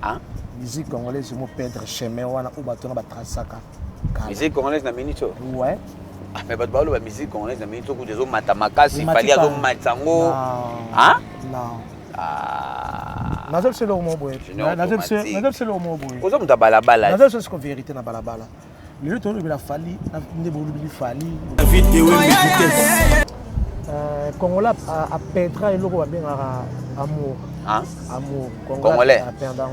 Hein? Musique congolaise, je me perdre chemin ou bateau na trasaka. Musique congolaise na minute. Ouais. Mais la musique congolaise na minute ko dezo matamakasi fali azo matsango. Hein? Non. Ah. Nazal c'est le mot boy. Nazal c'est le mot boy. Ozo mta balabala. Nazal c'est ce que vérité na balabala. Le temps de la fali, ne bolu bi fali. Congolais a perdre et logo bien amour. Hein? Amour. Congolais.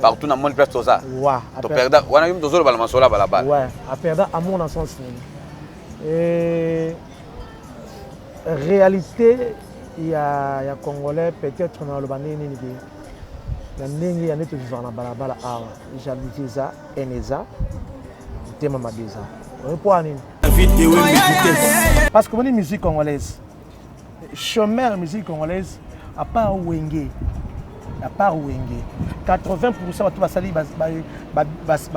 Partout dans le monde presque tout ça. Ouais. Tu perds. On a eu toujours le balamasola balabala. Ouais. A perdre amour dans son sens. Et réalité, il y a Congolais peut-être dans le bané ni ni. La ndenge ya neto vivre na balabala awa. J'habite ça, eneza. Tema mabeza. Pourquoi nini? Parce que la musique congolaise. Chômeur musique congolaise à part Wenge. À part Wenge. 80% de tout basali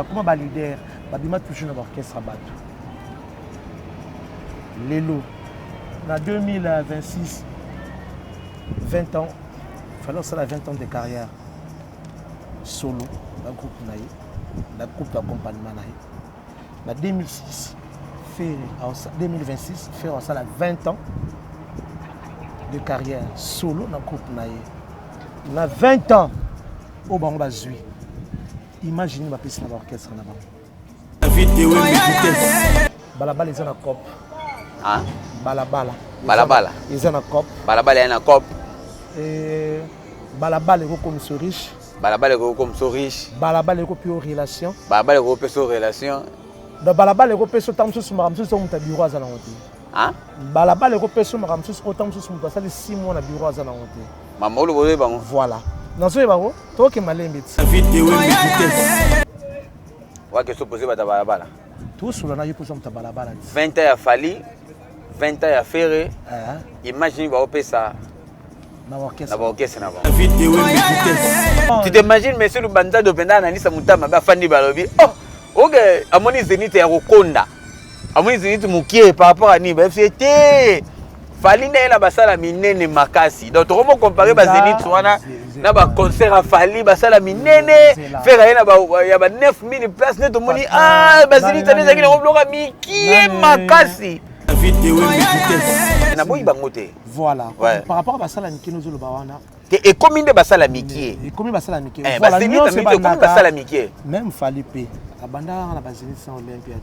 comment ba leader, ba bima toujours dans l'orchestre bateau. Lelo en 2026 20 ans, il fallait ça 20 ans de carrière solo dans groupe naï, dans groupe d'accompagnement naï. En 2006 2026 faire ça 20 ans de carrière solo dans groupe naï. On a 20 ans au banc bazui. Imaginez ma piste dans l'orchestre là-bas. Balabala ils ont un cop. Hein? Balabala. Ils ont un cop. Balabala il y a un cop. Et balabala est comme so riche. Balabala est comme so riche. Balabala est comme relation. Balabala est comme relation. Donc balabala est comme so tam so maram so muta bureau za na hotel. Hein? Balabala est comme so maram so autant so muta ça les 6 mois na bureau za na hotel. Maman le bozo bango. Voilà. Dans ce bango, toi qui malembi. Wa que se poser bata balabala. Tout sur la ypo ta balabala. 20 ans à Fali, 20 ans à Ferré. Imagine va opé ça. Na orchestre. Tu t'imagines monsieur Lubanda de Penda na Nisa Mutama ba fandi balobi. Oh, OK, amoni Zenith ya Rokonda. Amoni Zenith mukie par rapport à ni ba fête. Fali na ela basala minene makasi. Donc tu comment comparer ba Zenith wana na ba concert à Fali basala minene faire na ba ya ba 9000 places net moni ba Zenith na zaki na bloka mikie makasi. Na boyi bangote. Voilà. Ouais. Par rapport à basala mikino zo lobawana. Et combien de basala mikie? Et combien basala mikie? Voilà, c'est combien basala mikie? Même Fali pe. Abanda na ba Zenith sans Olympiade.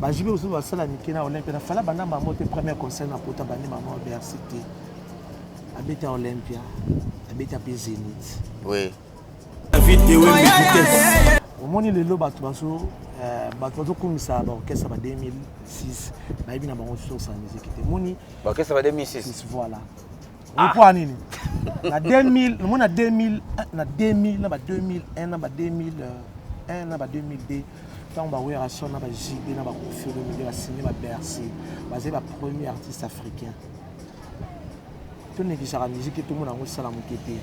Ba jibe ozo basala mikie na Olympiade. Fala banda ba mote premier concert na pota bani maman université. Abeta Olympia. Abeta pe Zenith. Oui. Au moni lelo bato baso bato komisa ba orchestre ba 2006 ba yebi na bango sur sa musique te moni ba orchestre ba 2006 voilà pourquoi nini na 2000 moni na 2000 na 2000 na ba 2001 na ba 2001 na ba 2002 tant ba wera son na ba JB na ba confirmer de la signer ba Bercy basé ba premier artiste africain tout négliger la musique tout le monde en sala mokete.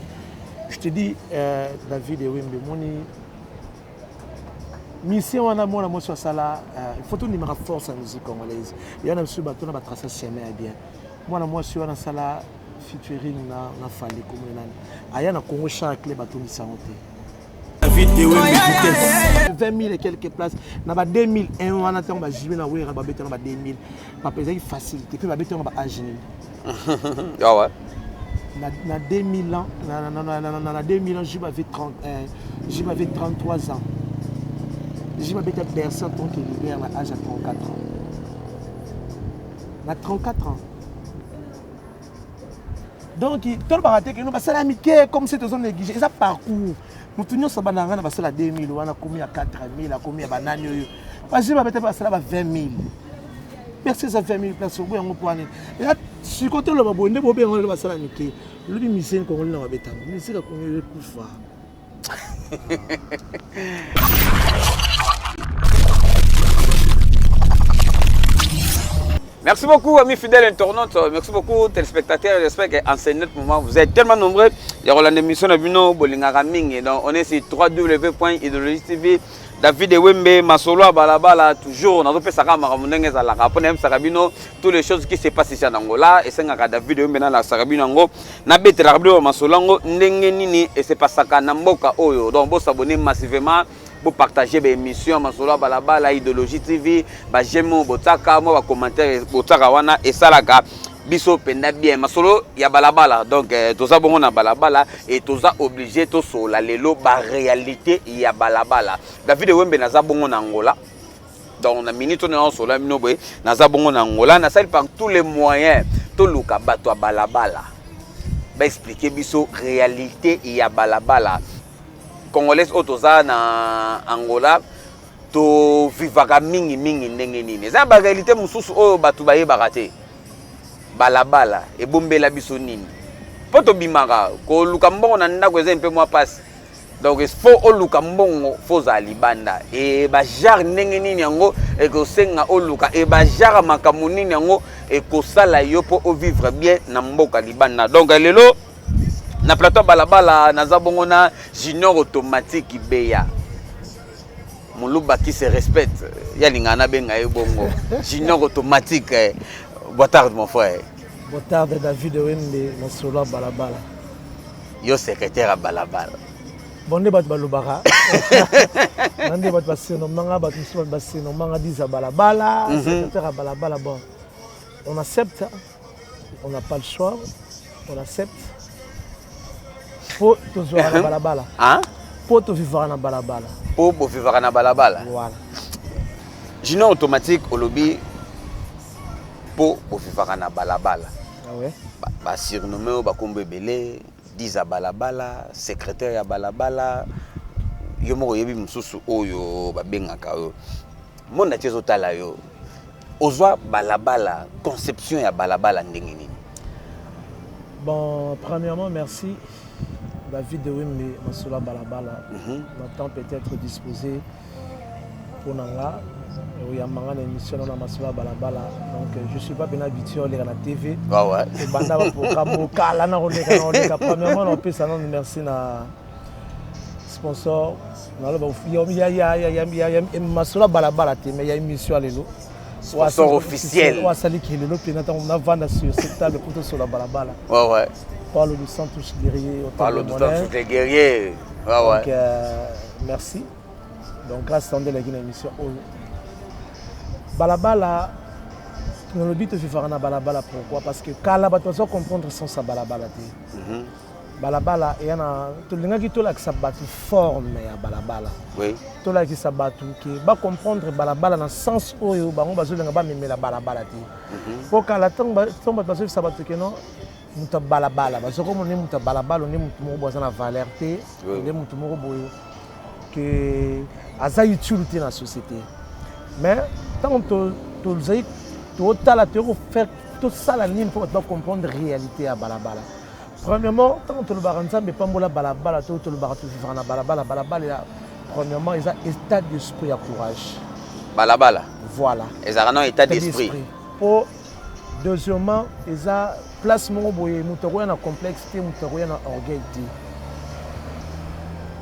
Je te dis David et Wembe moni mission wana mona mo so sala il faut tout numéro force en musique congolaise il y en a sur bateau na ba tracer chemin bien mona mo sur wana sala featuring na Fali comme nani aya na Congo chaque les bateau misango te 20 000 et quelques places na ba 2001 wana tant ba jibe na wera ba beto na ba 2000 pas peser facilité puis ba beto na ba agini ah ouais na 2000 ans na 2000 ans j'avais 33 ans. Je m'avais été bercé en tant que libère à l'âge de 34 ans. À 34 ans. Donc, tout le monde a dit que nous avons amitié comme si nous avons négligé. Et ça parcours. Nous tenions ça dans la 2000, on a commis à 4000, on a commis à banane. Je m'avais été passé là 20 000. Merci ça 20 000 places au bout de point. Et là, si côté le babou, ne bobé on va la amitié. Le musicien qu'on l'a avec ta musique qu'on le coup Merci beaucoup, amis fidèles internautes. Merci beaucoup, téléspectateurs. J'espère qu'en ce moment, vous êtes tellement nombreux. Il y aura l'émission de Bino Bolinga Raming. Donc, on est sur www.idéologie TV. David Wembe masolo balabala toujours na topesa ka makambo ndenge ezalaka pona même sakabino toutes les choses qui se passent ici en Angola et sengaka David Wembe na la sakabino ngo na betela kabino masolo ngo ndenge nini et c'est pasaka na mboka oyo donc bo s'abonner massivement pour partager des émissions masolo balabala idéologie TV ba j'aime botaka moi ba commentaire botaka wana et salaka biso penda bien masolo ya balabala donc toza bongo na balabala et toza obligé to sola lelo ba réalité ya balabala David Wembe naza bongo na Angola donc na minute on sola mino boy naza bongo na Angola na sali par tous les moyens to luka bato ya balabala ba expliquer biso réalité ya balabala congolais otoza na Angola to vivaka mingi ndenge nini za ba réalité mususu o bato baye bakate balabala e bombela biso nini poto bimaka ko luka mbongo na ndako eza mpe mwa passe donc il faut o luka mbongo foza libanda e ba jar ndenge nini yango e ko senga o luka e ba jar makamu nini yango e ko sala yo po o vivre bien na mboka libanda donc lelo na plateau balabala naza bongo na Junior automatique beya muluba qui se respecte ya lingana benga e bongo Junior automatique. Boa tarde, mon frère. Boa tarde, David Wembe, masolo balabala. Yo secrétaire à balabala. Bon débat balubara. On débat basino manga batuswa basino manga disa balabala, secrétaire à balabala bon. On accepte, on n'a pas le choix, on accepte. Faut toujours à balabala. Hein? Faut tout vivre na balabala. Pour vivre na balabala. Voilà. Junior automatique au lobby. Po vivre na balabala. Ah ouais. Ba surnommé ba kombe belé, diza balabala, secrétaire ya balabala. Yo moko yebi mususu oyo ba bengaka yo. Mona tiezo tala yo. Ozwa balabala, conception ya balabala ndenge nini. Bon, premièrement merci David Wembe masolo balabala. Maintenant peut-être disposé pour nanga. Il y a une émission dans la Massoula Balabala. Donc je ne suis pas bien habitué à lire la TV. Ah ouais. Et Banda pour premièrement, on peut s'en remercier na sponsor. Il y a une Massoula Balabala, mais il y a une émission à l'élo. Sponsor officiel. On a sali qui est l'élo, puis on a vendu sur cette table pour sur la Balabala. Ouais ouais. Parle du sang touche guerrier. Parle du sang touche guerrier. Ouais ouais. Donc merci. Donc grâce à l'émission. Balabala, le but de faire un balabala, pourquoi? Parce que quand la bataille doit comprendre sans sa balabala. Balabala, il y a tout le monde qui a sa forme à balabala. Oui. Tout le monde qui va comprendre balabala dans le sens où on va aimer la balabala. Pour qu'à la temps, on va passer sa bataille que non, on balabala. Parce que comme on est balabala, on est dans la valeur, on est que à utilité dans la société. Mais tant que tu as fait tout ça, il faut comprendre la réalité à balabala. Premièrement, tant que tu as fait balabala, tu as balabala. Premièrement, il y a un état d'esprit à courage. Balabala. Voilà. Il y a un état d'esprit. Deuxièmement, il y a un placement de complexité, de orgueil.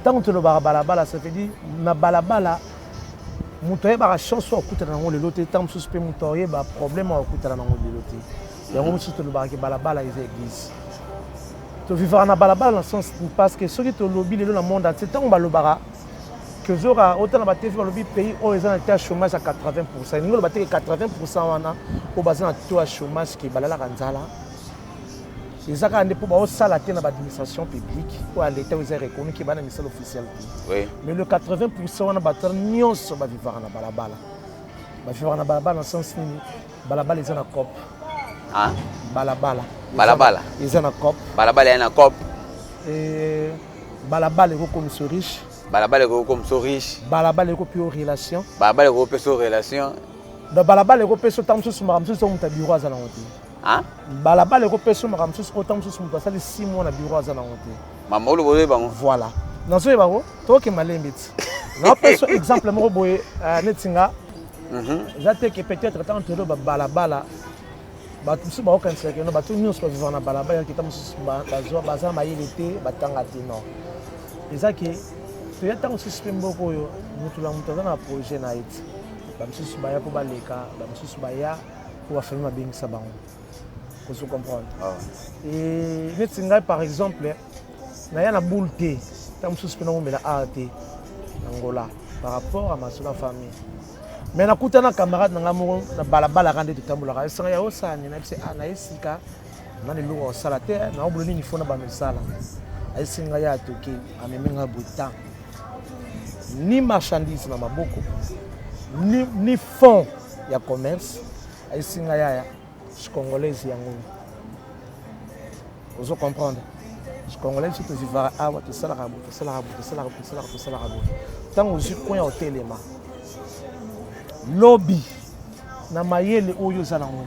Tant que tu as balabala, ça veut dire que balabala. Mutoye ba chance au kuta na ngolo loté tam suspect mutoye ba problème au kuta na ngolo loté ya ngo musu to ba ke balabala eza église to vivre na balabala dans sens parce que ceux qui to lobby le monde entier tant ba lobara que zora autant na ba TV lobby pays o eza na chômage à 80%. Ngolo ba te 80% wana o baza na taux de chômage qui balala kanzala. Les accords pour l'administration publique ou à l'État, ils ont reconnu qu'il y a une mission officielle. Oui. Mais le 80% on a battu nions sur la vivre na balabala. Ba vivre na balabala dans le sens ni balabala ils ont un cop. Hein? Balabala. Balabala. Ils ont un cop. Balabala ils ont un cop. Et balabala ils comme so riche. Balabala ils comme so riche. Balabala ils comme relation. Balabala ils comme relation. Da balabala ils comme so tam so maramso so muta bureau za na hotel. Hein? Balabala ko peso makamsus autant sus mutu asali 6 mois na bureau azana ngote. Mama lo boye bango. Voilà. Nazo e bango to ke malembiti. Na peso exemple mo boye netinga. Zate que peut-être tant que balabala ba tout ba okan seke no ba tout nyos pa vivre na balabala ki tamusus ba zo ba za mayelete ba tanga ti no. Ezaki to ya tango susu mboko yo mutu la mutu na projet na it ba musu ba ya ko baleka ba musu ba ya ko faire ma bingisa bango pour se comprendre et net par exemple na ya na boulté tango susu na ngomela arte Angola par rapport à ma famille mais na kutana camarade na mo na balabala rande tutambola sanga ya osani na bise na esika na le lugo sala te na obuloni ni fona ba mesala aisinga ya toki amemenga buta ni marchandise na maboko ni fond ya commerce aisinga ya congolais yango vous comprendre congolais tout vivra awa to sala rabu tango je konya hotelema lobby na mayele oyo za nango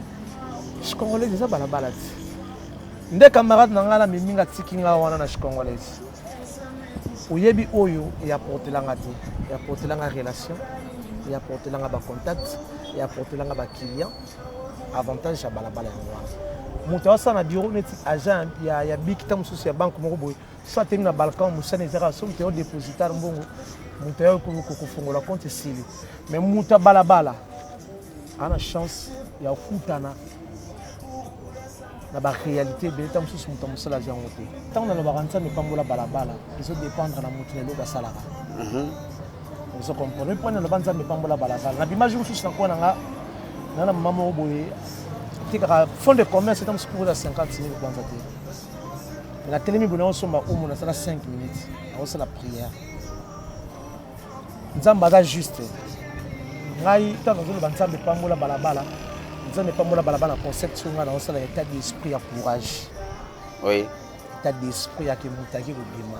congolais za balabala ti nde camarade na ngala miminga tikinga wana na congolais oyebi oyo ya portelanga te ya portelanga relation ya portelanga ba contact ya portelanga ba client avantage ya balabala yango mutu asa na bureau neti agent ya big tam susu ya banque moko boy soit tengi na balcon musane ezaka so mutu dépositaire mbongo mutu ya kufungola compte sili mais mutu balabala ana chance ya kutana na ba réalité be tam susu mutu musala jango te tant na ba kansa ne pambola balabala iso dépendre na mutu le ba salaka vous comprenez point na ba kansa ne pambola balabala na bimage susu na kwa nga na mama boye fond de commerce c'est un pour 50 000 kwanza te la télé mi bona osomba umu na sala 5 minutes on la prière nzamba da juste ngai tango zo ba nzambe pambola balabala nzambe pambola balabala concept nga na osala état d'esprit ya courage oui état d'esprit ya ke mutaki ko bima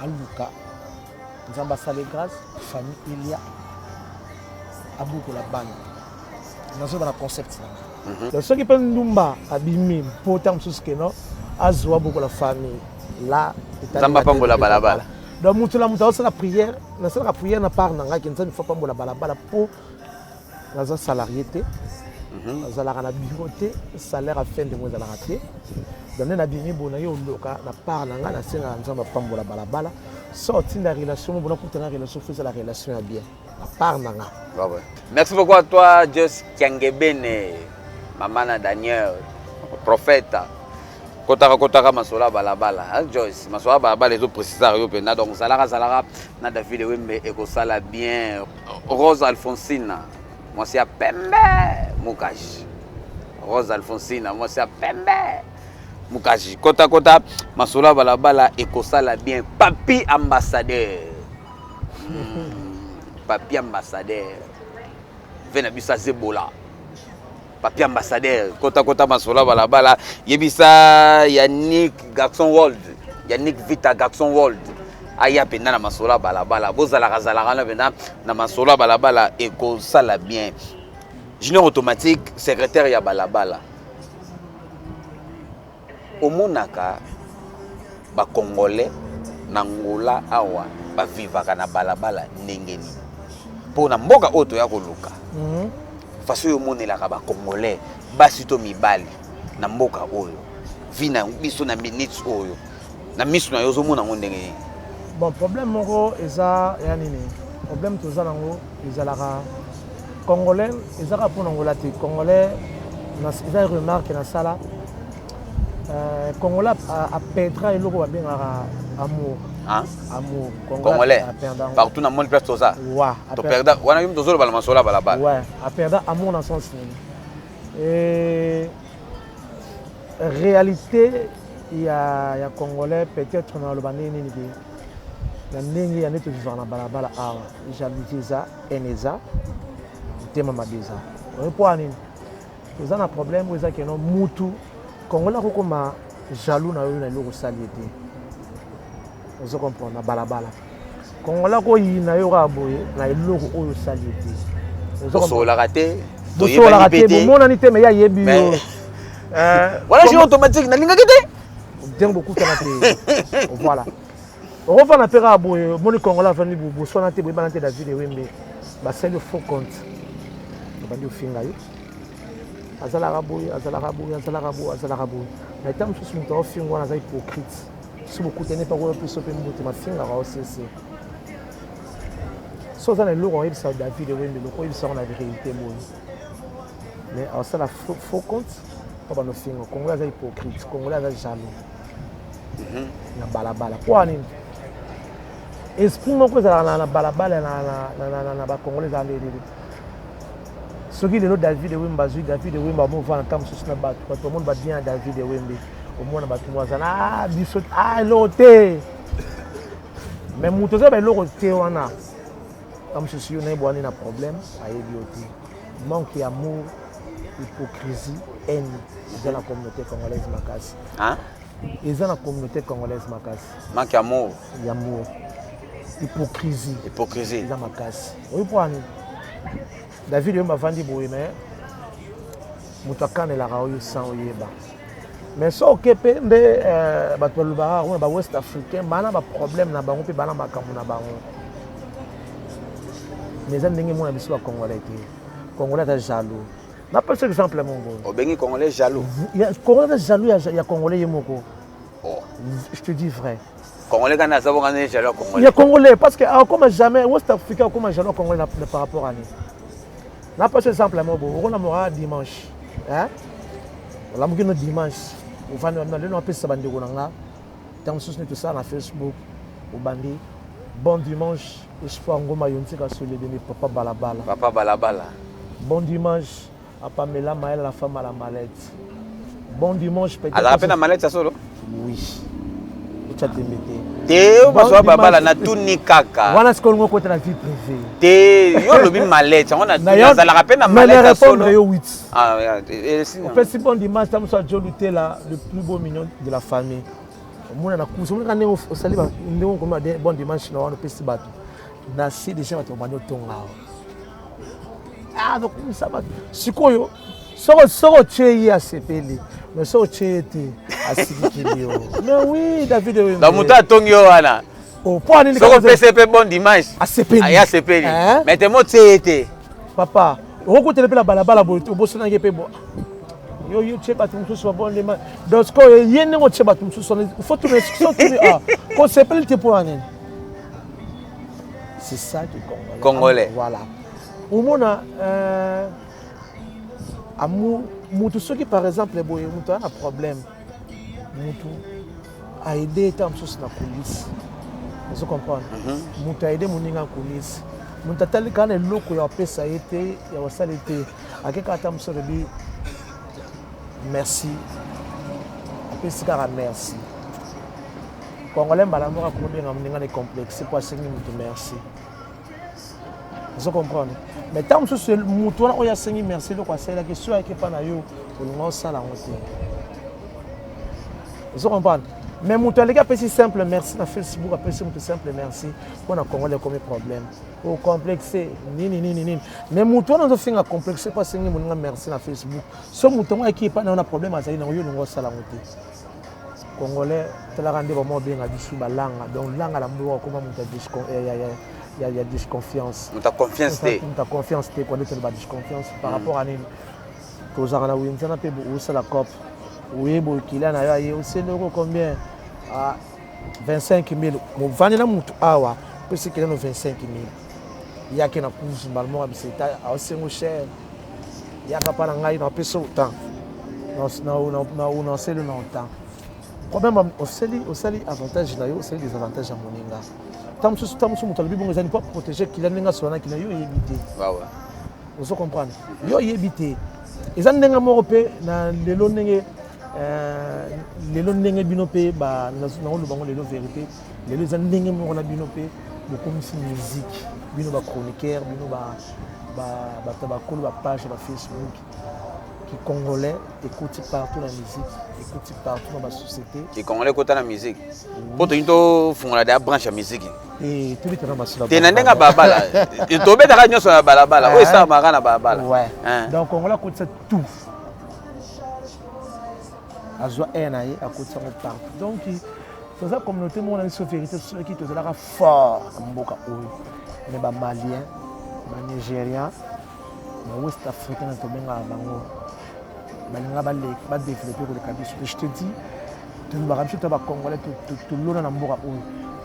aluka nzamba sale grâce famille Ilia abuko la bana nazo dans la concept là ce qui peut ndumba abimi potam suskeno azwa beaucoup la famille là nzamba pambola balabala donc mutu la mutu la prière na part na nga kinza faut pambola balabala pour nazo salarié te azala na bureau te salaire à fin de mois la raté donc na bimi bona yo loka na part na nga na senga nzamba pambola balabala sorti la relation bona pour tenir relation faire la relation bien à part na nga. Merci beaucoup à toi Joyce Kiangebene Mamana Daniel prophète kotaka masola balabala Joyce masola balabala les autres préciseurs yo pena donc salara na David Wembe ekosala bien Rose Alfonsina moi c'est pembe mukaji Rose Alfonsina moi c'est pembe mukaji kota masola balabala ekosala bien papi ambassadeur papi ambassadeur vena bisa zebola papi ambassadeur kota masola balabala yebisa Yannick Garçon World Yannick Vita Garçon World aya pena na masola balabala bozala na pena na masola balabala eko sala bien junior automatique secrétaire ya balabala omonaka ba congolais na ngola awa ba vivaka na balabala ndengeni pona mboka oto ya koluka faso yo monelaka ba congolais basito mibali na mboka oyo vina biso na minutes oyo na misu na yozo mona ngondenge bon problème moko eza ya nini problème toza nango ezalaka congolais ezaka pona ngola te congolais eza remarque na sala congolais a perdre eloko babengaka amour amour congolais partout dans le monde presque ça to perda wana yum tozolo bala masola balabala ouais a perda amour dans son sens et réalité il y a congolais peut-être na lobani nini na ndenge ya neto vivre na balabala awa jalousie eneza tema mabeza pour nini toza na problème oza ke no mutu congolais ko koma jaloux na yo na loko saliete vous comprenez na balabala congolais ko yina yo ka boye na eloko oyo saliete so la raté to yeba libété mona ni teme ya yebi yo voilà j'ai automatique na linga kité bien beaucoup kana te voilà on va na pera boye moni congolais vandi bu so na te boye ba na te David Wembe ba c'est le faux compte ba ndi ofinga yo azala raboye mais tant que je suis hypocrite si beaucoup tenez pas plus open but ma finga aussi so ça les lourds on ça David Wembe le quoi ils sont la vérité bon mais alors ça la faux compte pas dans le film Congolais est hypocrite Congolais est jaloux na balabala quoi ni esprit moko na balabala na ba Congolais za ndeli soki lelo David Wembe David Wembe mo va na tam sous na bato tout le monde va bien David Wembe au moins na bato mwazana biso loté mais muto za ba loté wana comme je suis un bon problème à Ebioti. Manque d'amour, hypocrisie, haine dans la communauté congolaise Makassi. Hein? Ils dans la communauté congolaise Makassi. Manque d'amour. D'amour. Hypocrisie. Hypocrisie. Dans Makassi. Oui, pour nous. David m'a vendu pour mais mutakane la raoyo sans oyeba. Mais ça ok pe nde batolubara on ba West Africain bana ba problème na bango pe bana ba kamuna bango. Mais ça n'est pas un Congolais. Congolais est jaloux. Je pas ce exemple mon gars. Bengi Congolais jaloux. Il y a Congolais jaloux, il y a Congolais yemoko. Oh. Je te dis vrai. Congolais quand ça va gagner jaloux Congolais. Il y a Congolais parce que comme jamais West Africain comme jaloux Congolais par rapport à nous. N'a pas ce exemple mon gars. On a mora dimanche. Hein? On a mouki no dimanche. On va nous appeler ça bandi konanga. Tant souci tout ça na Facebook au bandi. Bon dimanche. Espoir ngoma yonti ka sur les demi papa balabala. Papa balabala. Bon dimanche à Pamela Maël la femme à la mallette. Bon dimanche peut-être. Elle a rappelé la mallette ça solo? Oui. Et tu as t'embêté. Te baso babala na tuni kaka. Voilà ce qu'on me côté la vie privée. Te yo lobi mallette, on a ça la rappelle la mallette ça solo. 8. Ah et si. On fait si bon dimanche tam so Joluté là le plus beau mignon de la famille. Mona na kuso on kana au saliba ndeko comme bon dimanche na wana pesi bato. Na si déjà bato bando tonga. Ah donc ça va. Sikoyo soko tcheye a sepeli. Mais soko tcheye te asikikilio. Mais oui David Wembe. Da muta tongyo wana. Oh pour aller soko PCP bon dimanche. A sepeli. Aya sepeli. Mais te mo tcheye te. Papa, oko telepela balabala bo bosona ngepe bo. Yo tche bato mususu bon dimanche. Donc ko yene ngo tche bato mususu il faut tout ah. Ko sepeli te pour anen. C'est ça qui est Congolais. Voilà. Au monde, Moutou, ceux qui par exemple, Moutou a un problème. Moutou a aidé tant de choses dans la coulisse. Vous comprenez? Moutou a aidé mon en coulisse. Moutou a tel quand les locaux ont fait ça a été, il y a ça été. À quel cas tam sur lui, merci. Après c'est car merci. Congolais malamour a combien on est complexe. C'est quoi c'est Moutou merci. Vous comprenez? Mais tant que ce Moutou on a signé merci le quoi c'est la question qui pas na yo pour nous ça la honte. Vous comprenez? Mais Moutou les gars petit simple merci na Facebook après c'est Moutou simple merci pour na Congolais comme problème. Au complexe ni. Mais Moutou on a fait un complexe pas signé mon merci na Facebook. Ce Moutou qui pas na problème à ça na yo nous ça la honte. Congolais tela rande vraiment bien à bisu balanga donc langa la mbo comme Moutou il y a disconfiance. Tu as confiance. Tu as confiance, tu as disconfiance par rapport à nous. Aux Arana, oui, on a payé la COP. Oui, il a aussi combien? 25 000. Mon vanilla moutou awa, parce qu'il y a 25 000. Il y a qui n'a plus normalement, c'est assez cher. Il y a pas d'angaï dans peu autant. Non, c'est le longtemps. Problème, au sali avantage, c'est des avantages à Moninga. Tant que tu ne pas protéger qu'il y a des gens qui ont évité. Vous comprenez? Ils ont évité. Ils ont des gens européens, les lots n'engagent binopé, nous avons les vérités. Les lots n'engagent binopé, beaucoup de musique, binoba chroniqueur, binoba page sur Facebook. Qui Congolais écoute partout la musique, écoute partout dans la société. Qui Congolais écoute la musique. Pour tout le monde, il y a des branches de musique. Et tout le monde est dans la musique. Tu es dans la babala. Tu es dans la babala. Oui, ça va dans la babala. Ouais. Donc Congolais écoute tout. À joie à écoute ça partout. Donc dans la communauté, on a une vérité ceux qui te là fort en Mboka Oyo. Mais les Maliens, les Nigériens, les West Africains sont bien à Bango. Je te dis, tu vas Congolais, tu l'as dans Mboka Oyo.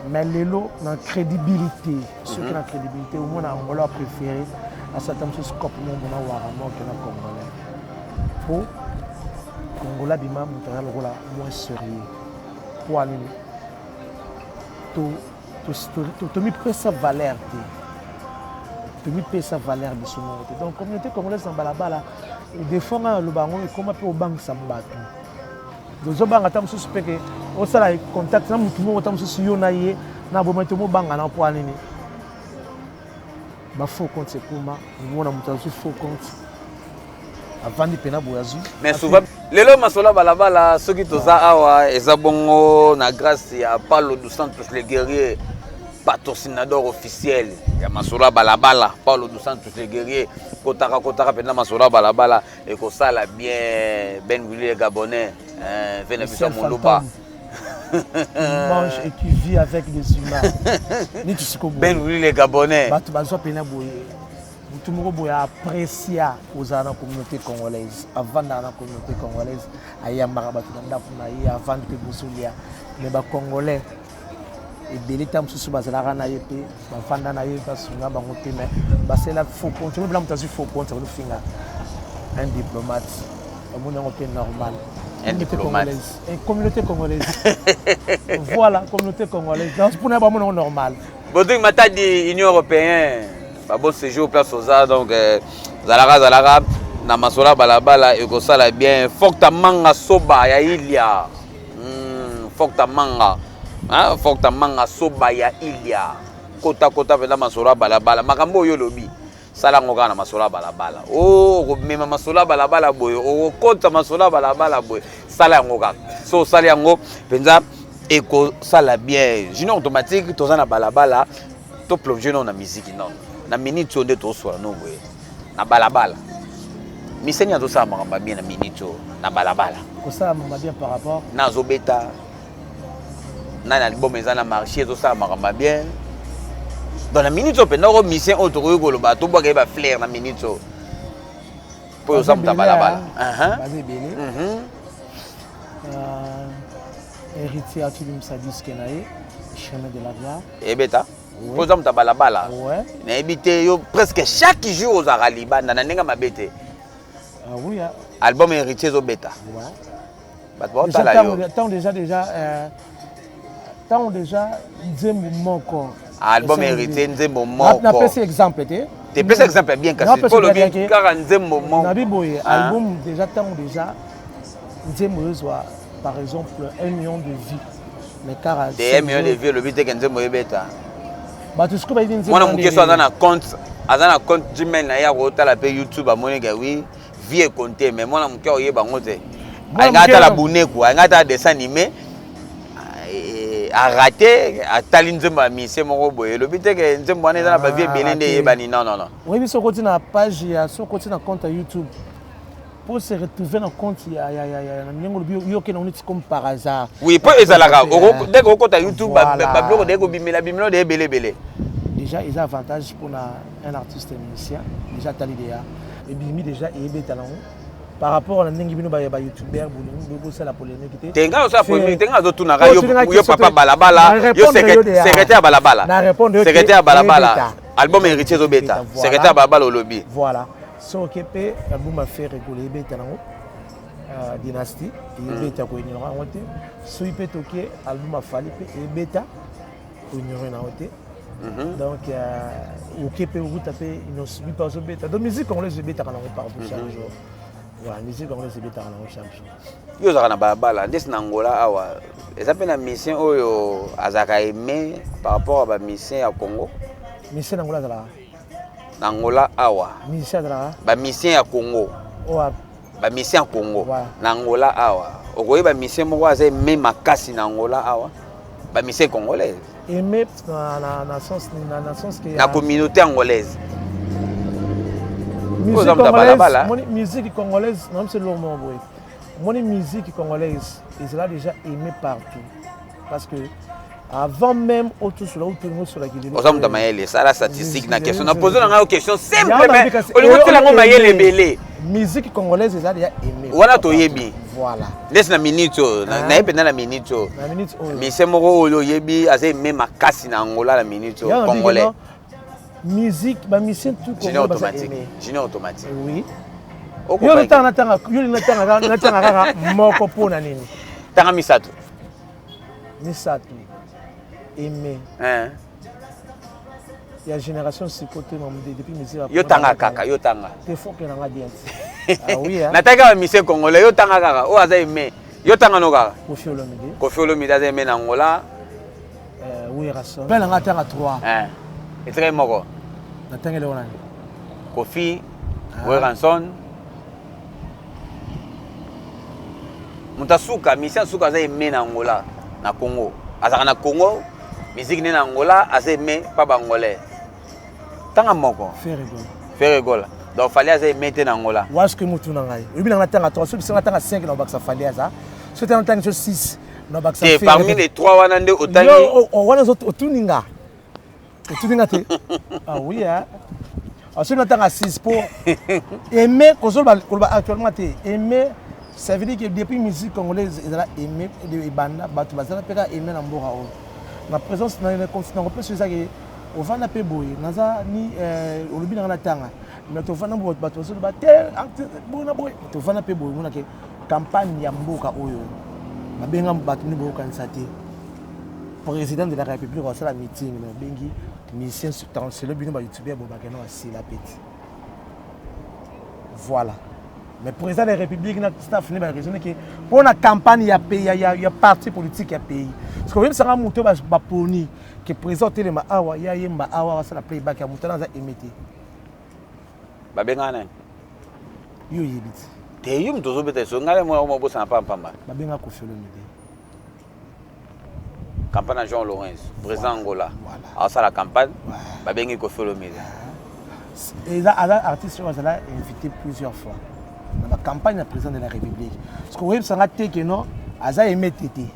mais lelo na crédibilité ceux qui na crédibilité au moins Angola préféré à certains choses comme mon waramo que na congolais pour Congola bima mutana lokola moins sérieux pour aller to mi pesa valeur te mi pesa valeur de son côté donc communauté congolaise en balabala des fois le bango et comment peut au banque sambatu donc banga tam sous peke au sala contact na mutu mo tam sous yo na ye na bo meto mo banga na po anini ba faux compte c'est kuma mo na mutu sous faux compte avant de pena boyazu mais souvent lelo masola balabala ceux qui toza awa eza bongo na grâce ya Paulo dos Santos le guerrier patrocinadeur officiel ya masola balabala Paulo dos Santos le guerrier kotaka pena masola balabala et ko sala bien Ben Willy Gabonais venez biso moloba mange et qui vit avec les humains ni tu sais comment Ben Willy Gabonais batu bazo pena boye tout le monde apprécier aux communauté congolaise avant dans la communauté congolaise aya marabatu na ya avant que bosolia mais ba congolais et belita msusu bazalaka na yepe ba fanda na yepe basunga bango te mais ba c'est la faux compte tu blanc tu faux compte on finga un diplomate au monde on normal un diplomate et communauté congolaise voilà communauté congolaise donc pour na ba monde normal boding matadi union européenne ba bon séjour place aux arts donc zalaka na masola balabala et ko sala bien faut que ta manga soba ya ilia faut que ta manga hein faut que ta manga soba ya ilia kota pena masola balabala makambo yo lobi sala ngoka na masola balabala ko mema masola balabala boyo o kota masola balabala boyo sala ngoka so sala ngo penza et ko sala bien jino automatique toza na balabala to plonger na musique non na minute onde to so no boye na balabala misenya to sa makamba bien na minute na balabala ko sa makamba bien par rapport na zobeta na album ezana marché to sa makamba bien dans la minute pe ndako mission auto ko lo ba to ba ba flair na minute po sa mta balabala bazé belé héritier à Tulim Sadis Kenaye chemin de la gloire et beta po za mta balabala ouais na ebité yo presque chaque jour aux araliba na nenga mabete oui album héritier zo beta ouais bato ba tala yo tant déjà nzembo moko album héritier nzembo moko na pesi exemple te pesi exemple bien kasi pour le bien car nzembo moko na biboye album déjà tant déjà nzembo zwa par exemple 1 million de vues mais car 1 million de vues le but que nzembo ebeta bato siko ba nzembo mwana mukeso azana compte Gmail na ya ko tala pe YouTube amone ga oui vie compter mais mwana muke oyeba ngote ngata la buneku ngata dessin animé a raté a tali nzembo mise moko boye le but que nzembo wana na ba vie belende yebani non oui biso koti na page ya so koti na compte YouTube pour se retrouver dans compte ya nyengo yo ke na uniti comme par hasard oui pour ezalaka dès que okota YouTube ba bloko dès que bimela de belé déjà ils ont avantage pour un artiste musicien déjà tali déjà et bimi déjà et betalon par rapport à ndenge bino ba youtubeur bolingo ça la polémique tenga ça polémique tenga zo tuna yo papa balabala yo secrétaire balabala na répondre secrétaire balabala album héritier zo beta secrétaire balabala au lobby voilà so okepe album a fait rigoler beta nango dynastie et beta ko ignorant wote so ipe toke album a fali pe et beta ko ignorant na wote donc okepe vous taper une subi pas zo beta donc musique on les beta kana par chaque jour. Voilà, musique congolaise c'est beta na champion. Yo zaka na balabala ndesi na Angola awa. Eza pe na mission oyo azaka aimé par rapport à ba mission ya Congo. Mission na Angola zala. Na Angola awa. Mission zala. Ba mission ya Congo. Owa. Ba mission ya Congo. Na Angola awa. Okoyi ba mission moko aza même makasi na Angola awa. Ba mission congolaise. Aimé na sens que na communauté angolaise. Musique congolaise, non c'est lourd mon musique congolaise, ils sont déjà aimés partout parce que avant même autour sur la route sur la guillemette. Aux hommes de Maël, ça la statistique na question. On a posé une question simple mais au niveau de la Maël est belé. Musique congolaise ils sont déjà aimés. Voilà to yebi. Voilà. Laisse la minute, na pendant la minute. La minute. Mais c'est moro olo yebi azé même makasi na Angola la minute congolais. Musique, ba mission tout Génie automatique. Génie automatique. Oui. Yo le temps na moko pona nini. Tanga misato. Misato. Aimé. Hein. Il y a génération côté depuis musique. Yo tanga kaka, yo tanga. T'es fort que na bien. Ah oui hein. Nataka mission congolais yo tanga kaka. O azé aimé. Yo tanga no kaka. Kofi Olomide. Kofi Olomide azé aimé na Angola. Oui rason. Ben nga tanga 3. Hein. Et très moko. Natanga le wana. Kofi, Ranson. Mutasuka, mission suka azé aimé na Angola, na Congo. Azaka na Congo, musique na Angola azé aimé pas bangolais. Tanga moko. Faire rigole. Donc fallait azé aimé na Angola. Wash que mutu na ngai. Ubi na tanga 3, so na tanga 5 na baksa fallait aza. So na tanga 6 na baksa. Et parmi les 3 wana nde otangi. Yo wana zo otuninga. Otuninga te. Ah oui hein. Ensuite, on a 6 pour aimer, actuellement, aimer, ça veut dire que depuis la musique congolaise, ils ont aimé les bandes, ils ont aimé l'ambora. La présence dans les continents, on peut se dire qu'on va n'appeler boy, on va ni au lobby dans la tanga, mais on va n'appeler boy, on va n'appeler boy, on a une campagne yamboka oyo, on va n'appeler batuni boy kansati. Président de la République, on a la meeting, bengi. Mission c'est le but de YouTuber Bobakeno à la petite. Voilà. Mais le président de la République n'a pas fini par raisonner que pour la campagne il y a parti politique il y a pays. Parce que même ça a monté ba poni que président télé ma awa ya yemba awa ça la playback ya monté dans émetté. Ba bengana. Yo yebiti. Te yum tozo bete so ngale mo mo bosa pamba. Ba benga Kofi Olomide. Campagne Jean Laurence, président Angola. Voilà. Alors ça la campagne, bah bien qu'il faut le mettre. Et là, l'artiste qui a invité plusieurs fois dans la campagne du président de la République. Parce que vous voyez, ça a été que non, Aza aimé Tété. Vous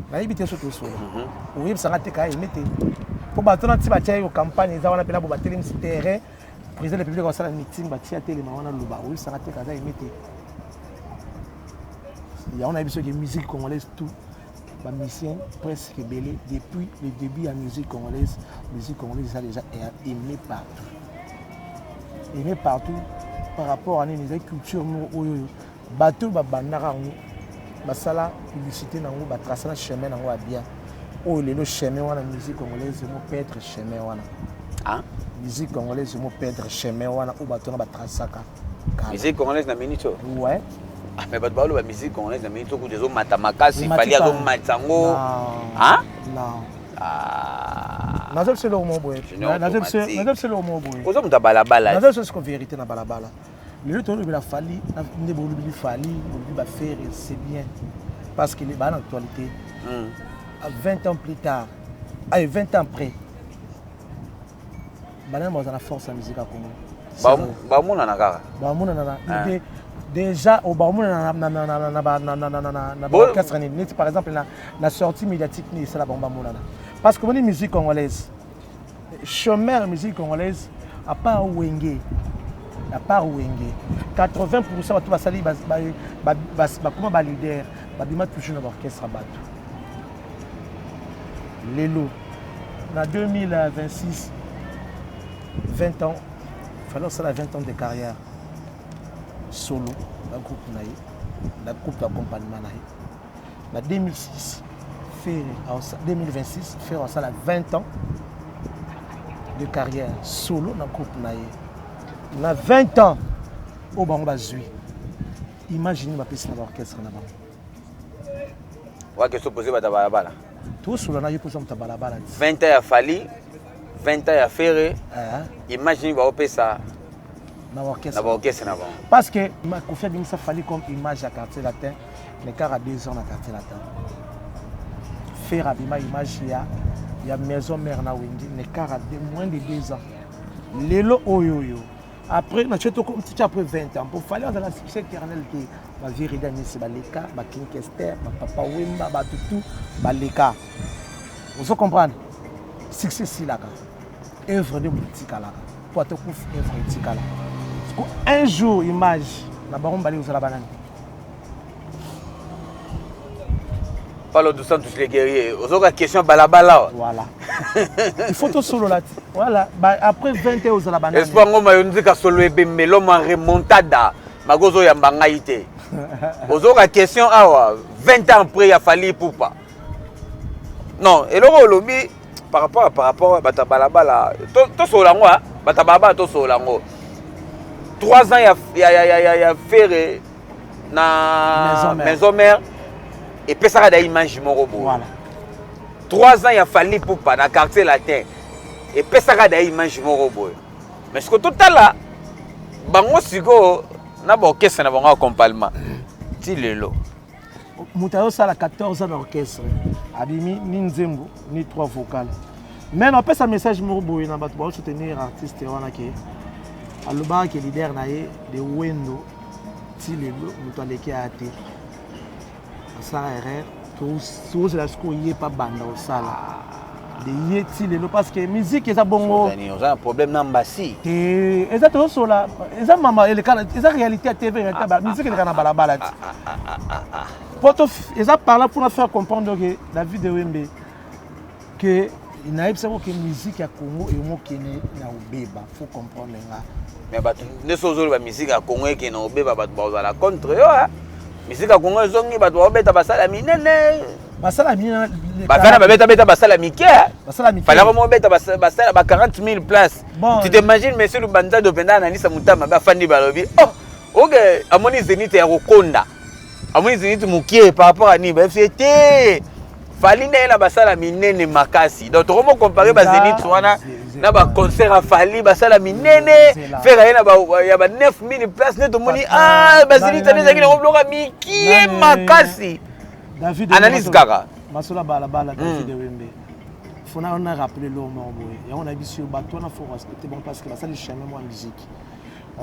voyez, ça vous voyez, ça a été aimé Tété. Pour battre notre bataille aux campagnes, ils ont appelé pour battre les terrains. Le président de la République a fait un meeting, battu à télé, mais on a le bas. Oui, ça a été Aza aimé Tété. On a vu que la musique congolaise, tout. Ma mission presque belé depuis le début de la musique congolaise a déjà aimé partout. Aimé partout par rapport à une culture bateau babandara basala publicité nango batracer na chemin nango bien. Oh le chemin wana musique congolaise mo perdre chemin wana. Hein? Musique congolaise mo perdre chemin wana ou bateau na batrasaka. Musique congolaise na minito. Ouais. Ah, mais la musique congolaise, il faut que les hommes matamakasi, il fallait que matango. Hein? Non. Ah. Nazem c'est le mot boy. Nazem c'est le mot boy. Aux hommes de balabala. Nazem c'est ce qu'on vérité na balabala. Le temps il a fallu, ne boulou il fallu, il faire c'est bien parce qu'il est dans l'actualité. 20 ans plus tard, 20 ans après. Banan mo na force la musique à Congo. Ba mona na kaka. Ba mona na. Déjà au Barmoun par exemple la sortie médiatique c'est la bomba moulana parce que on est musique congolaise chemin musique congolaise à part Wenge 80% de tout basali comment ba leader ba bima toujours dans l'orchestre bateau lelo na 2026 20 ans fallait ça 20 ans de carrière solo la groupe d'accompagnement en 2006 2026 faire ça 20 ans de carrière solo dans groupe na 20 ans au bango bazui imaginez ma piste dans l'orchestre là bas ouais question posée ba balabala tout solo na ypo ça balabala 20 ans à Fali 20 ans à Ferré imaginez ba opesa na orchestre na bon parce que ma confiance bien ça fallait comme image à quartier latin mais car à 2 ans à quartier latin faire abima image il y a maison mère na Wendy mais car à moins de 2 ans lelo oyoyo après na cheto comme tu après 20 ans pour fallait dans la succès éternel que ma vie redani c'est baleka ba Kinkester ba papa Wemba ba tutu baleka vous comprenez succès si là œuvre de politique là pour te couf œuvre politique là un jour image na bango mbali ozala banani. Parle de Santos les guerriers. Aux question balabala. Voilà. Il faut tout solo là. Voilà. Bah, après 20 ans ozala banani. Espoir ngoma yonzika solo ebemelo ma remontada. Magozo ya mbangaite. Aux question awa 20 ans après ya fali poupa. Non, et le lobby par rapport à bata balabala. To solango bata balabala to solango. 3 ans ya faire na maison mère. Et puis ça a des images morobo. Voilà. 3 ans il a fallu pour pas dans le quartier latin. Et puis ça a des images morobo. Mais ce que tout à l'heure, bango sigo na ba orchestre na bango accompagnement. Ti lelo. Moutayo ça la 14 ans d'orchestre. Abimi ni nzembo ni 3 vocales. Mais on peut ça message morobo na ba to soutenir artiste wana ke. Aloba ke leader na ye de Wendo ti lelo mutaleki ate. Ça erreur tous la sco y pas banda au sala de yeti lelo parce que musique eza bongo on a un problème na mbasi et eza to sola eza mama ele kana eza réalité à TV ba musique ele kana balabala poto eza par là pour faire comprendre que la vie de Wembe que il n'a pas que musique à Congo et mo kene na obeba faut comprendre nga mais ba ne sozolo ba musique à Congo et na obeba ba la contre yo hein. Musique à Congo zongi ba doit beta basala minene basala minene bafana ba beta basala mike basala mike fallait vraiment beta basala ba 40 000 places tu t'imagines monsieur Lubanza de Penda na Nisa Mutama ba fandi balobi oh OK amoni Zenith ya Rokonda amoni Zenith mukie par rapport à ni ba fete fallait na basala minene makasi donc comment comparer ba Zenith wana na ba concert à Fali basala minene faire na ba ya ba 9000 places neto moni basili tane zaki na bloka mikie makasi David analyse kaka masola bala David Wembe fona on a rappelé le mot boy et on a vu sur bateau na faut respecter bon parce que basali jamais moi musique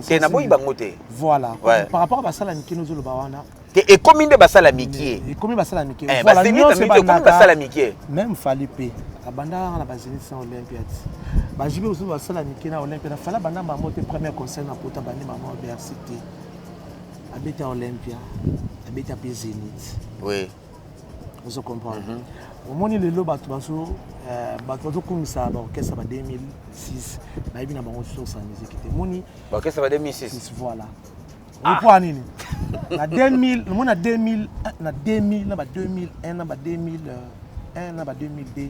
c'est na boy bangote voilà par rapport à basala mikino zolo bawana et combien de basala mikie et combien basala mikie voilà c'est combien basala mikie même fallait payer abanda na bazini sans Olympiade bajibe ozo basala mikie na Olympiade fala banda mamote premier concert na pota bani maman université abeta Olympia abeta pe Zenith oui vous comprenez omoni lelo bato bazo kumisa ba orchestre ba 2006 ba ibina bango sur sa musique te moni ba orchestre ba 2006 voilà pourquoi nini na 2000 mona 2000 na 2000 na ba 2001 na ba 2001 na ba 2002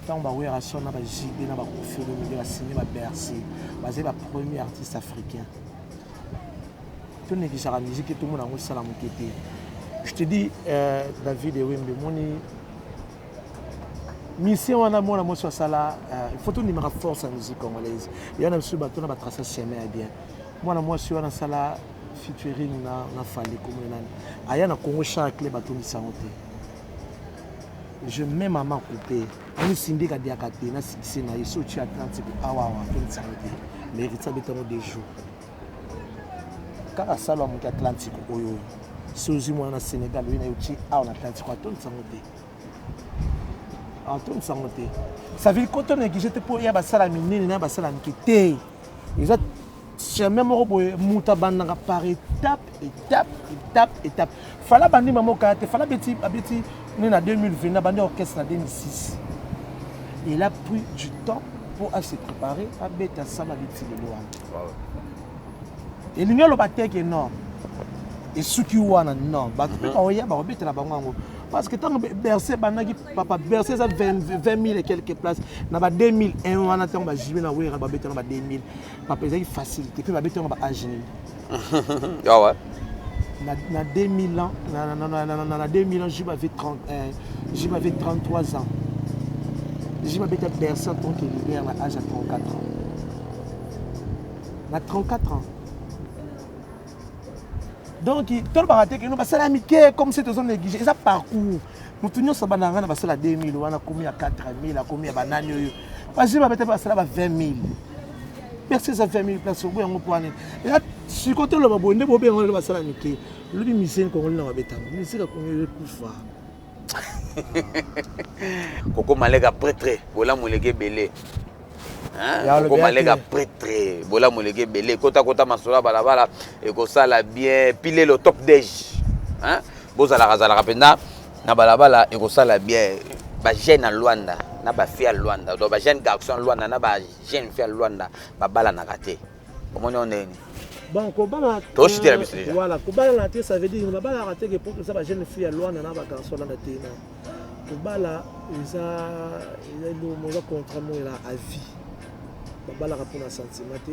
tant ba wera son na ba JB na ba confirmer de la signer ba Bercy basé ba premier artiste africain tout néglige la musique et tout le monde a ça la moquette. Je te dis David et Wembe moni mission wana mona mo so sala il faut tout numéro force en musique congolaise il y en a sur bateau na ba tracer chemin bien moi moi sur na sala featuring na Fali comme nani aya na Congo chaque les bateau misangote je mets maman coupé ni sindika diakate na sikise na yeso tu Atlantique awa to misangote mérite ça béton des jours car ça l'homme qui Atlantique oyo sozi moi na Sénégal oui na yuti awa na Atlantique to misangote tout sangote ça veut quand on est que j'étais pour ya basala minene na basala mikité ils ont jamais moko boye muta bandanga par étape fala bandi mamo kate fala beti abeti na 2020 na bandi orchestre na 2006 il a pris du temps pour se préparer à beta sama beti de loin et l'union le batek énorme et ce qui wana non ba ko ya ba beta na bango parce que tant Bercé banaki papa Bercé ça 20 000 et quelques places na ba 2001 on attend ba jibe na wera ba beta na ba 2000 papa ça facilité puis ba beta na ba agile ah ouais na 2000 ans na 2000 ans jibe avait 33 ans jibe beta Bercé en tant que leader à âge à 34 ans na 34 ans. Donc, tout le baraté que nous passons à l'amitié comme c'est aux négligé. Et ça parcours. Nous tenions ça banana passé à 2000, on a commis à 4000, on a commis à banane. Parce que je vais passer à 20 000. Merci ça 20 000 places au bout en point. Et là, si côté le babou, ne bobé on le passé à l'amitié. Le musicien qu'on l'a embêté. Mais c'est qu'on le couche. Koko malega prêtre, voilà mon légué belé. hein comme les gars prêtre bola moleke belé kota masola balabala et ko sala bien piler le top d'âge hein bozala kazala penda na balabala et ko sala bien ba jeune à Luanda na ba fille à Luanda donc ba jeune garçon Luanda na ba jeune fille à Luanda ba bala na raté comment on est bon kobala to chiter la biso déjà voilà kobala na te ça veut dire ba bala raté que pour que ça ba jeune fille à Luanda na ba garçon na te na kobala eza le moza contrat mo la à vie ba bala ka pour na sentiment te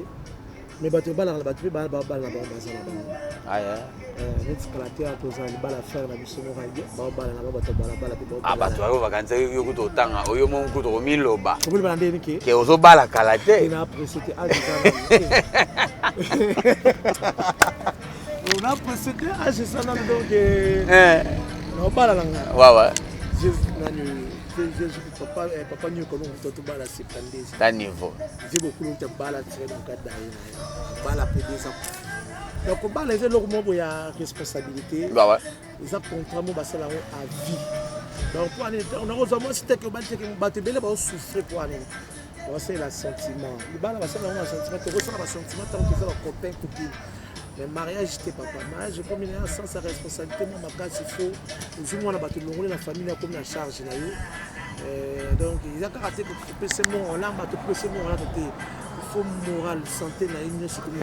mais ba te bala na ba te bala na ba bazala ba ah yeah net scalater to za li bala faire na biso mo raide ba bala na ba to bala te ba ah ba to ayo vakanza yo kuto tanga oyo mo kuto miloba ko bala ndeni ke ozo bala kalate na précédé on a précédé à ce ça donc on bala nga ouais papa nous comme on te bala c'est pandé ta niveau j'ai beaucoup de bala très dans cadre bala peut des donc bala c'est le moment où il y a responsabilité bah ouais ils ont contrat mo basala à vie donc pour aller on a besoin c'était que battre belle ba souffrir pour aller c'est la sentiment le bala basala un sentiment tu ressens un sentiment tant que ça copain copine. Le mariage, c'était papa. Mariage, comme il y a sans sa responsabilité, moi, ma place, il faut. Je vois la famille, comme la charge. Donc, il y a caractère que tu peux se mourir, il faut moral, santé, il c'est comme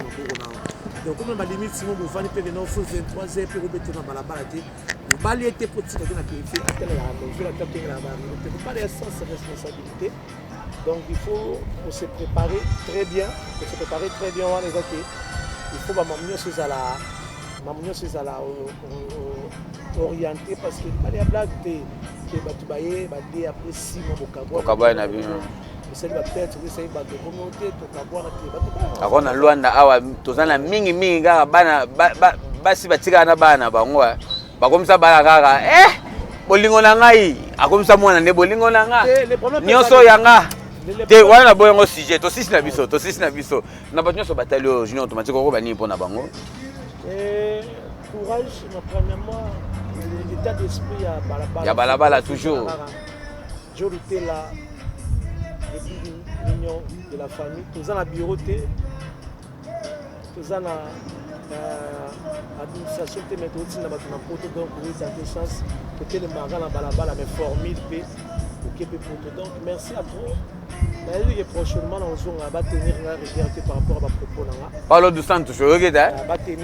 donc, comme ma limite, si vous venez pour 23 heures, pour remettre dans la balade, vous balayez tes petits qui ont purifié, vous ne pas aller sans sa responsabilité. Donc, il faut se préparer très bien, on les a il faut m'amener sur la orienté parce que les blagues que tu bailler bader après 6 mois au Kaboy na bien c'est la tête oui c'est ba de remonter to Kaboy na akona Luanda awa tozana mingi kaka bana basi batika na bana bango bakomisa bana kaka bolingo na ngai akomisa mwana ne bolingo na nga nyonso yanga te wana boyongo sujet to sisi na biso na bato nyonso batali oyo junior automatique oko bani mpona bango courage premièrement l'état d'esprit ya balabala toujours majorité là depuis l'union de la famille toza na bureau te toza na administration te mais totina bato na poto donc oui ça fait chance que le marin na balabala mais formide pe donc merci à toi. Mais prochainement, on va tenir la rigueur par rapport à ma propos. Parle de ça, toujours, ok?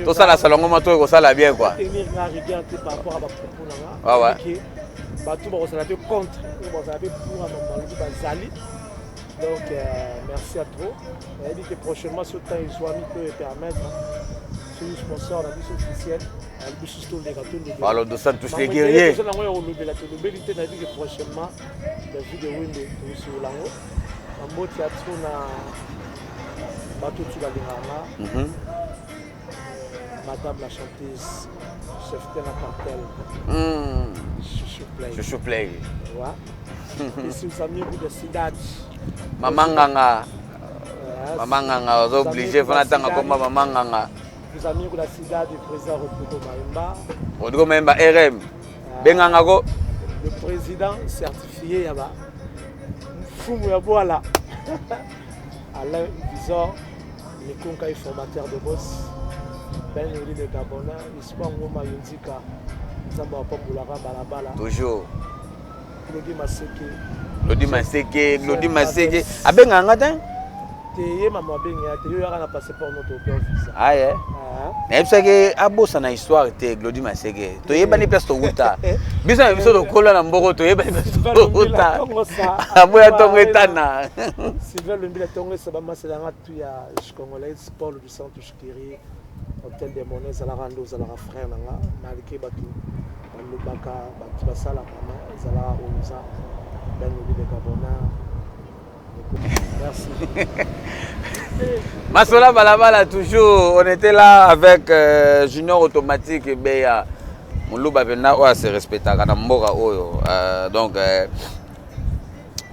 Tout ça, la salon, on ça la bien, quoi. Tenir la rigueur par rapport à ma propos. Ah ouais. Tout le monde va contre, on va pour donc, merci à toi. Elle dit que prochainement, ce temps, ils soient mis peut permettre. C'est une sponsor, la mission officielle. Parle de ça, tous les guerriers. Prochainement, la vie de Winde sur l'angle. En mode théâtre, on a Bateau Tulalirana, Madame la chanteuse, chef de la cartel, Chouchou Play. Et si vous avez de Sidad, Maman Nganga, vous êtes obligé de faire comme Maman Nganga. Vous avez de la Sidad du président Rodrigo Maimba. Rodrigo Maimba, RM. Benganga. Le président certifié là-bas. Foumou Yaboala. Alain Visor, le concaille formateur de boss. Ben Yuri de Gabona, Espoir Ngoma Yunzika, Zamba Populara Balabala. Toujours. Claudie Maseke. Abenganga ten? Teye maman benga, teye yara na passé pour notre visa. Ah yeah. Mais parce que abosa na histoire te Claudie Maseke. To yeba ni place to uta. Biso na biso to kola na mboko to yeba ni place to uta. Aboya tongo etana. Sylvain Lumbila tongo saba masela ngatu ya Congolais Paul du centre Chikiri. Hôtel des Monnaies za la rando za la frère nanga malike batu. Lubaka batu basala mama za la onza. Ben Lumbila Gabona. Merci. Masola Balabala, toujours, on était là avec Junior Automatique et Beya. Mon loup se respecte à Oyo. Donc,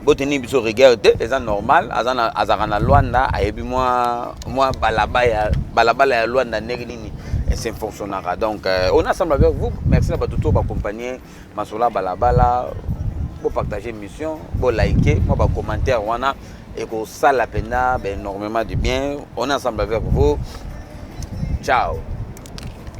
Boteni Biso regarde, c'est normal. Azarana Luanda, et moi, Balabala ya Luanda, Negrini, et c'est fonctionnera. Donc, on est ensemble avec vous. Merci à tout pour accompagner Masola Balabala. Pour partager l'émission, pour liker, pour commenter, et que ça la peine énormément de bien. On est ensemble avec vous. Ciao.